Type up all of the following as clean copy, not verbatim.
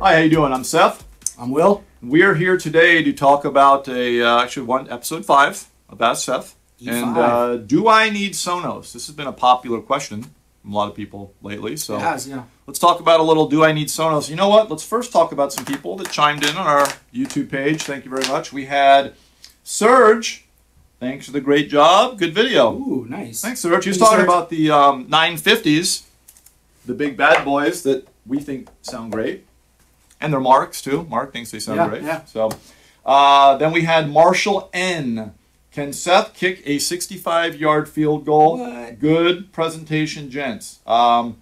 Hi, how you doing? I'm Seth. I'm Will. We're here today to talk about episode 5 about Seth. E5. And do I need Sonos? This has been a popular question from a lot of people lately. So It has, yeah. let's talk about a little do I need Sonos. You know what? Let's first talk about some people that chimed in on our YouTube page. Thank you very much. We had Serge. Thanks for the great job. Good video. Ooh, nice. Thanks, Serge. He was talking about the 950s, the big bad boys that we think sound great. And they're Marks, too. Mark thinks they sound great. Yeah. So, then we had Marshall N. Can Seth kick a 65-yard field goal? What? Good presentation, gents. I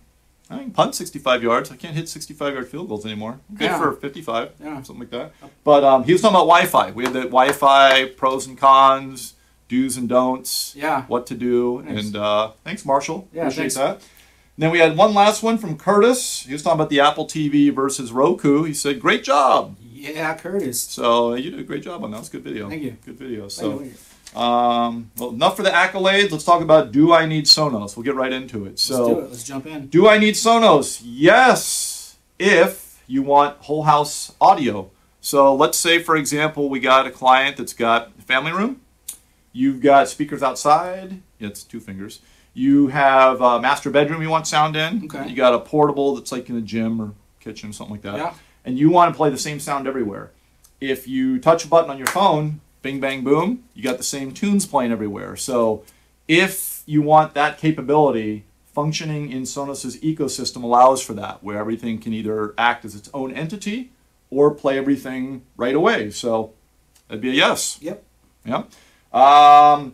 can punt 65 yards. I can't hit 65-yard field goals anymore. Good for 55, something like that. But he was talking about Wi-Fi. We had the Wi-Fi pros and cons, do's and don'ts, what to do. Nice. And thanks, Marshall. Appreciate that. And then we had one last one from Curtis. He was talking about the Apple TV versus Roku. He said, great job. Yeah, Curtis. So you did a great job on that. It was a good video. Thank you. Good video. So, well, enough for the accolades. Let's talk about do I need Sonos? We'll get right into it. So, let's do it. Let's jump in. Do I need Sonos? Yes, if you want whole house audio. So let's say, for example, we got a client that's got a family room. You've got speakers outside. Yeah, it's 2 fingers. You have a master bedroom you want sound in. Okay. You got a portable that's like in a gym or kitchen, something like that. Yeah. And you want to play the same sound everywhere. If you touch a button on your phone, bing, bang, boom, you got the same tunes playing everywhere. So if you want that capability, functioning in Sonos' ecosystem allows for that, where everything can either act as its own entity or play everything right away. So that'd be a yes. Yep. Yeah.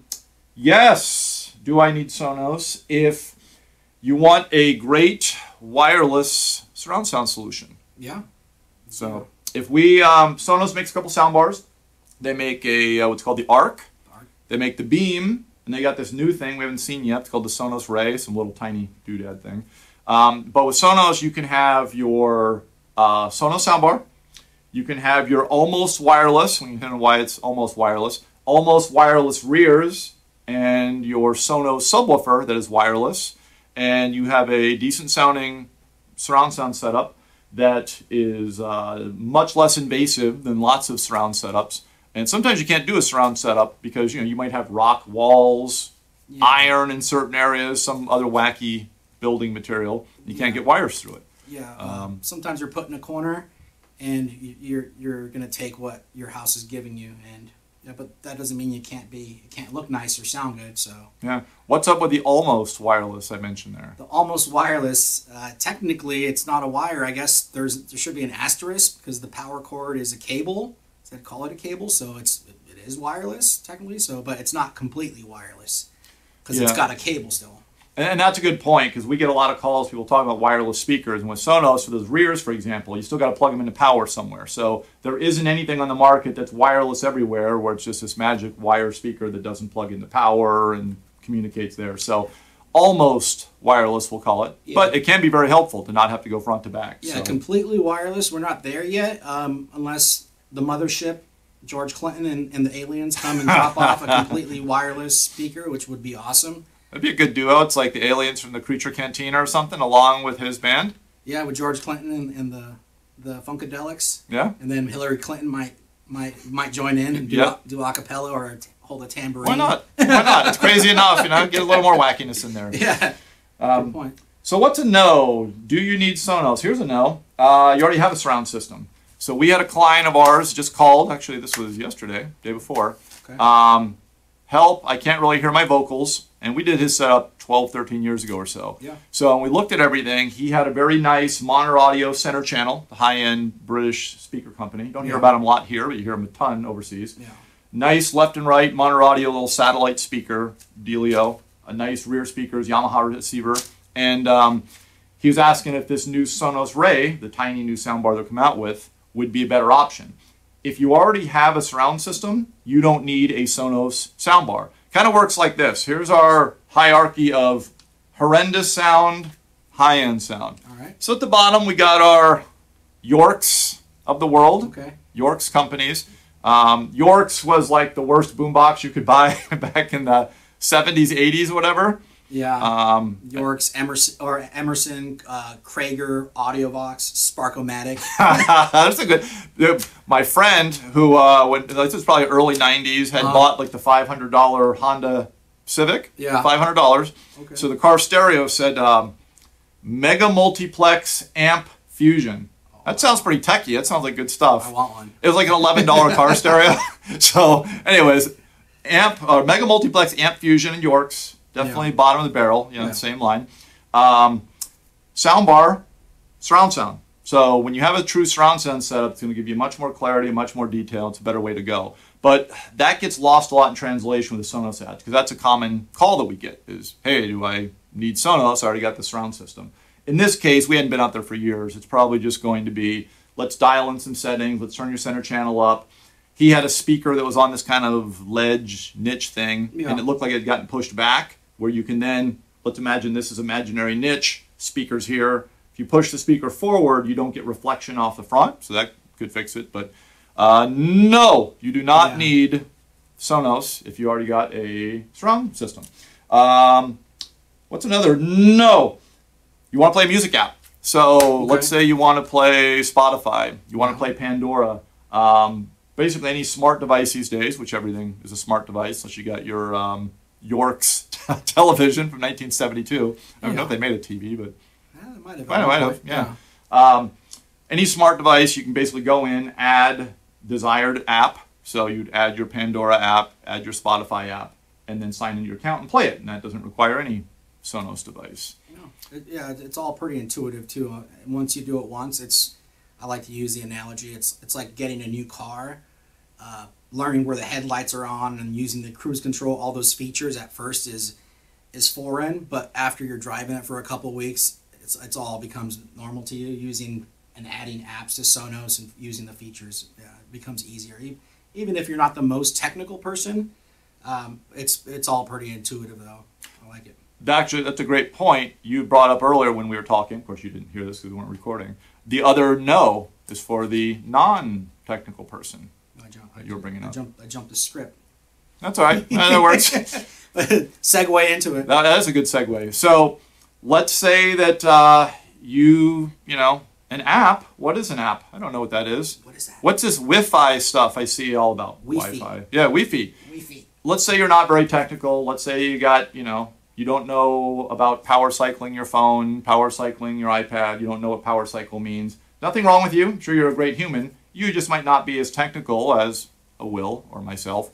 Yes. Do I need Sonos? If you want a great wireless surround sound solution. Yeah. So if we, Sonos makes a couple sound bars. They make a, what's called the Arc. They make the Beam. And they got this new thing we haven't seen yet. It's called the Sonos Ray, some little tiny doodad thing. But with Sonos, you can have your Sonos soundbar. You can have your almost wireless. We can know why it's almost wireless rears, and your Sonos subwoofer that is wireless, and you have a decent sounding surround sound setup that is much less invasive than lots of surround setups. And sometimes you can't do a surround setup because you might have rock walls, iron in certain areas, some other wacky building material. You can't get wires through it. Yeah. Sometimes you're put in a corner, and you're gonna take what your house is giving you, and but that doesn't mean it can't look nice or sound good. So yeah, what's up with the almost wireless I mentioned there? The almost wireless, technically it's not a wire. I guess there should be an asterisk because the power cord is a cable. So I'd call it a cable, so it is wireless technically. So, but it's not completely wireless because it's got a cable still. And that's a good point, because we get a lot of calls, people talking about wireless speakers. And with Sonos, for those rears, for example, you still got to plug them into power somewhere. So there isn't anything on the market that's wireless everywhere, where it's just this magic wire speaker that doesn't plug into power and communicates there. So almost wireless, we'll call it. Yeah. But it can be very helpful to not have to go front to back. Yeah, completely wireless. We're not there yet, unless the mothership, George Clinton and the aliens come and drop off a completely wireless speaker, which would be awesome. That'd be a good duo. It's like the aliens from the Creature Cantina or something, along with his band. Yeah, with George Clinton and the Funkadelics. Yeah. And then Hillary Clinton might join in and do a cappella or hold a tambourine. Why not? Why not? It's crazy enough, Get a little more wackiness in there. Yeah. Good point. So what's a no? Do you need Sonos? Here's a no. You already have a surround system. So we had a client of ours just called. Actually, this was yesterday, day before. Okay. Help, I can't really hear my vocals. And we did his setup 12, 13 years ago or so. Yeah. So when we looked at everything, he had a very nice Monitor Audio Center channel, the high-end British speaker company. You don't hear about them a lot here, but you hear them a ton overseas. Yeah. Nice left and right Monitor Audio little satellite speaker, dealio. A nice rear speakers, Yamaha receiver. And he was asking if this new Sonos Ray, the tiny new soundbar they'll come out with, would be a better option. If you already have a surround system, you don't need a Sonos soundbar. Kind of works like this. Here's our hierarchy of horrendous sound, high-end sound. All right. So at the bottom, we got our Yorks of the world. Okay. Yorks companies. Yorks was like the worst boombox you could buy back in the 70s, 80s, whatever. York's, Emerson, Krager, Audiovox, Sparkomatic. That's a good. My friend who this was probably early '90s had bought like the $500 Honda Civic. Yeah. $500. Okay. So the car stereo said Mega Multiplex Amp Fusion. That sounds pretty techy. That sounds like good stuff. I want one. It was like an $11 car stereo. So, anyways, Mega Multiplex Amp Fusion in York's. Definitely bottom of the barrel, the same line. Soundbar, surround sound. So when you have a true surround sound setup, it's going to give you much more clarity, much more detail. It's a better way to go. But that gets lost a lot in translation with the Sonos ads, because that's a common call that we get is, hey, do I need Sonos? I already got the surround system. In this case, we hadn't been out there for years. It's probably just going to be, let's dial in some settings, let's turn your center channel up. He had a speaker that was on this kind of ledge niche thing, and it looked like it had gotten pushed back, where you can then, let's imagine this is imaginary niche, speakers here. If you push the speaker forward, you don't get reflection off the front, so that could fix it. But no, you do not need Sonos if you already got a surround system. What's another? No. You want to play a music app. So let's say you want to play Spotify, you want to play Pandora. Basically any smart device these days, which everything is a smart device, unless you got your York's television from 1972. I don't know if they made a TV, but might have. Yeah. Any smart device, you can basically go in, add desired app. So you'd add your Pandora app, add your Spotify app, and then sign into your account and play it. And that doesn't require any Sonos device. It's all pretty intuitive too. Once you do it once, I like to use the analogy. It's like getting a new car. Learning where the headlights are on and using the cruise control, all those features at first is foreign, but after you're driving it for a couple of weeks, it's all becomes normal to you. Using and adding apps to Sonos and using the features, it becomes easier. Even if you're not the most technical person, it's all pretty intuitive though. I like it. Actually, that's a great point you brought up earlier when we were talking. Of course, you didn't hear this because we weren't recording. The other no is for the non-technical person. You were bringing up. I jumped the script. That's all right. That works. Segue into it. That is a good segue. So let's say that you know, an app. What is an app? I don't know what that is. What is that? What's this Wi-Fi stuff I see all about? Wi-Fi. Yeah, Wi-Fi. Wi-Fi. Let's say you're not very technical. Let's say you got, you don't know about power cycling your phone, power cycling your iPad. You don't know what power cycle means. Nothing wrong with you. I'm sure you're a great human. You just might not be as technical as a Will or myself,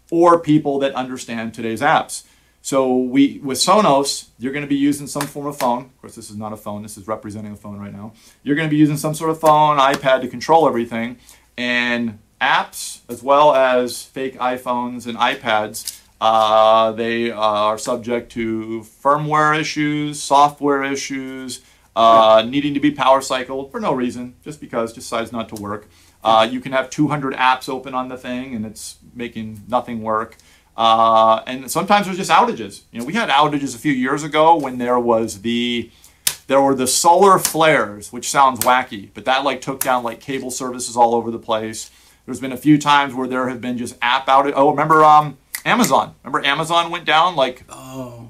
or people that understand today's apps. So with Sonos, you're going to be using some form of phone. Of course, this is not a phone. This is representing a phone right now. You're going to be using some sort of phone, iPad to control everything. And apps, as well as fake iPhones and iPads, they are subject to firmware issues, software issues, needing to be power cycled for no reason, just because, just decides not to work. You can have 200 apps open on the thing and it's making nothing work. And sometimes there's just outages. We had outages a few years ago when there were the solar flares, which sounds wacky, but that like took down like cable services all over the place. There's been a few times where there have been just app outages. Oh, remember Amazon? Remember Amazon went down like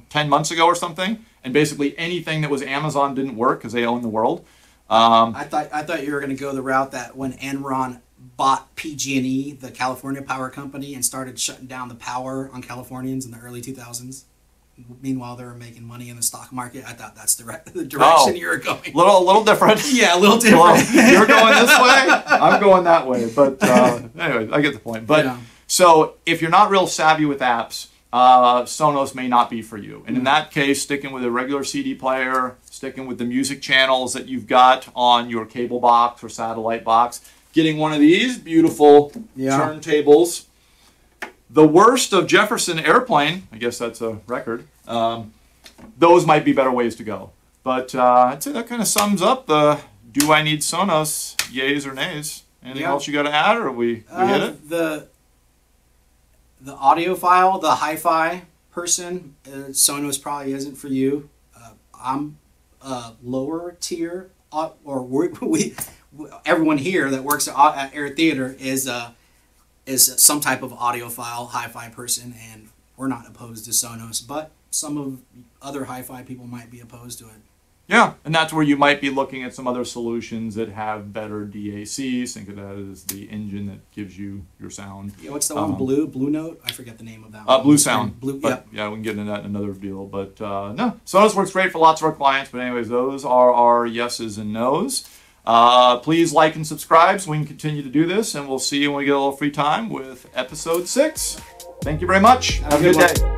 10 months ago or something? And basically anything that was Amazon didn't work because they own the world. I thought you were going to go the route that when Enron bought PG&E, the California power company, and started shutting down the power on Californians in the early 2000s. Meanwhile, they were making money in the stock market. I thought that's the direction you were going. A little different. Yeah, a little different. You're going this way, I'm going that way. But anyway, I get the point. But so if you're not real savvy with apps, Sonos may not be for you. And in that case, sticking with a regular CD player, sticking with the music channels that you've got on your cable box or satellite box, getting one of these beautiful turntables. The worst of Jefferson Airplane, I guess that's a record, those might be better ways to go. But I'd say that kind of sums up the do I need Sonos, yays or nays. Anything else you got to add, or we hit it? The audiophile, the hi-fi person, Sonos probably isn't for you. I'm lower tier, or everyone here that works at Air Theater is some type of audiophile, hi-fi person, and we're not opposed to Sonos. But some of other hi-fi people might be opposed to it. Yeah, and that's where you might be looking at some other solutions that have better DACs. Think of that as the engine that gives you your sound. Yeah, what's the one? Blue Note? I forget the name of that one. Blue Sound. Blue, but, yeah, we can get into that in another deal. But no, Sonos works great for lots of our clients. But anyways, those are our yeses and nos. Please like and subscribe so we can continue to do this. And we'll see you when we get a little free time with episode 6. Thank you very much. Have a good day.